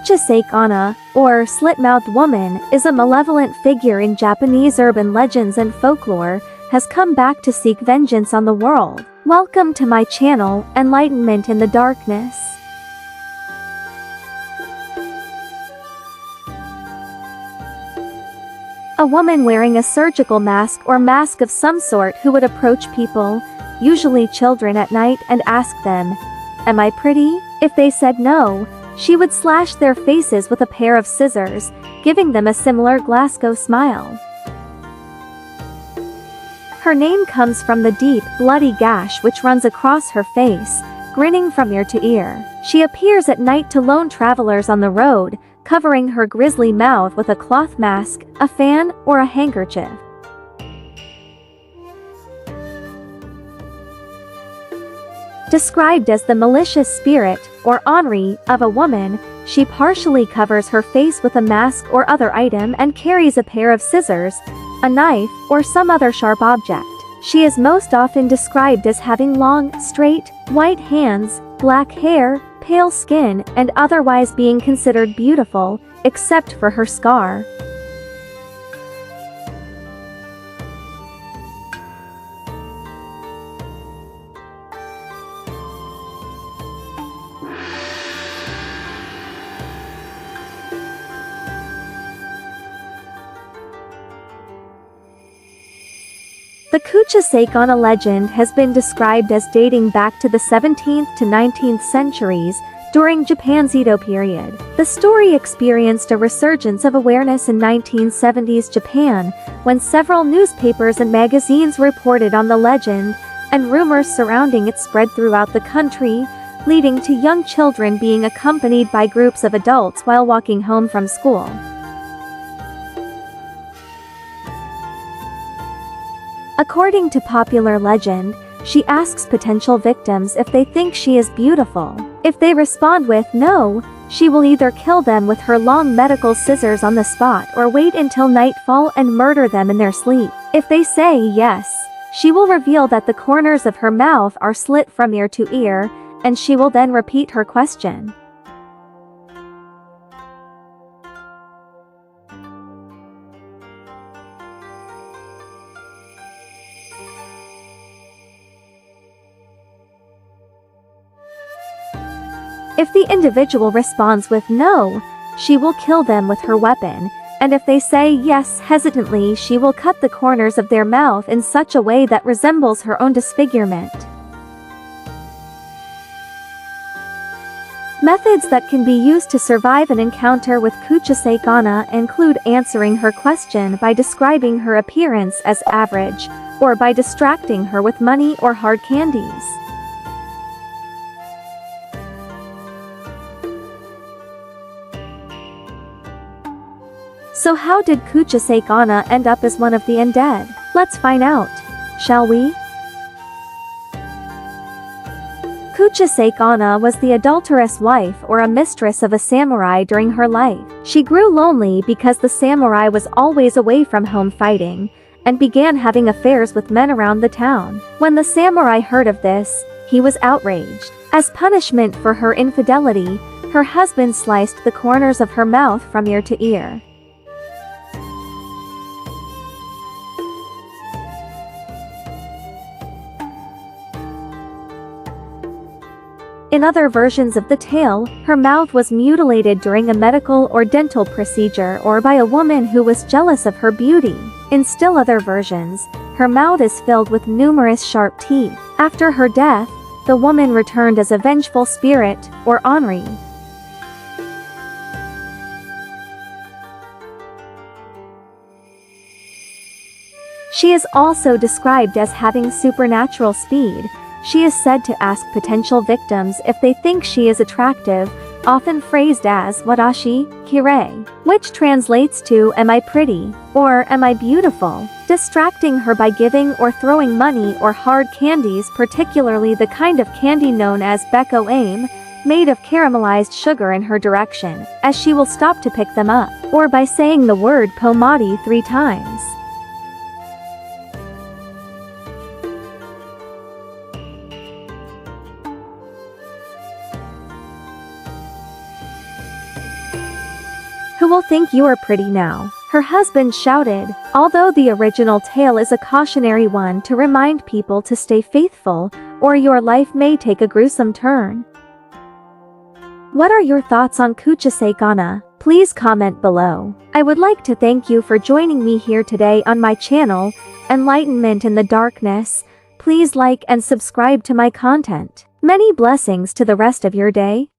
Kuchisake Onna, or slit-mouthed woman, is a malevolent figure in Japanese urban legends and folklore, has come back to seek vengeance on the world. Welcome to my channel, Enlightenment in the Darkness. A woman wearing a surgical mask or mask of some sort who would approach people, usually children at night, and ask them, "Am I pretty?" If they said no, she would slash their faces with a pair of scissors, giving them a similar Glasgow smile. Her name comes from the deep, bloody gash which runs across her face, grinning from ear to ear. She appears at night to lone travelers on the road, covering her grisly mouth with a cloth mask, a fan, or a handkerchief. Described as the malicious spirit, or ennui, of a woman, she partially covers her face with a mask or other item and carries a pair of scissors, a knife, or some other sharp object. She is most often described as having long, straight, white hands, black hair, pale skin, and otherwise being considered beautiful, except for her scar. The Kuchisake Onna legend has been described as dating back to the 17th to 19th centuries, during Japan's Edo period. The story experienced a resurgence of awareness in 1970s Japan, when several newspapers and magazines reported on the legend, and rumors surrounding it spread throughout the country, leading to young children being accompanied by groups of adults while walking home from school. According to popular legend, she asks potential victims if they think she is beautiful. If they respond with no, she will either kill them with her long medical scissors on the spot or wait until nightfall and murder them in their sleep. If they say yes, she will reveal that the corners of her mouth are slit from ear to ear, and she will then repeat her question. If the individual responds with no, she will kill them with her weapon, and if they say yes hesitantly, she will cut the corners of their mouth in such a way that resembles her own disfigurement. Methods that can be used to survive an encounter with Kuchisake Onna include answering her question by describing her appearance as average, or by distracting her with money or hard candies. So how did Kuchisake Onna end up as one of the undead? Let's find out, shall we? Kuchisake Onna was the adulterous wife or a mistress of a samurai during her life. She grew lonely because the samurai was always away from home fighting, and began having affairs with men around the town. When the samurai heard of this, he was outraged. As punishment for her infidelity, her husband sliced the corners of her mouth from ear to ear. In other versions of the tale, her mouth was mutilated during a medical or dental procedure or by a woman who was jealous of her beauty. In still other versions, her mouth is filled with numerous sharp teeth. After her death, the woman returned as a vengeful spirit, or ennui. She is also described as having supernatural speed. She is said to ask potential victims if they think she is attractive, often phrased as "watashi kirei," which translates to "Am I pretty?" or "Am I beautiful?", distracting her by giving or throwing money or hard candies, particularly the kind of candy known as beko aim, made of caramelized sugar, in her direction, as she will stop to pick them up, or by saying the word pomadi 3 times. Who will think you are pretty now?" her husband shouted, although the original tale is a cautionary one to remind people to stay faithful, or your life may take a gruesome turn. What are your thoughts on Kuchisake Onna? Please comment below. I would like to thank you for joining me here today on my channel, Enlightenment in the Darkness. Please like and subscribe to my content. Many blessings to the rest of your day.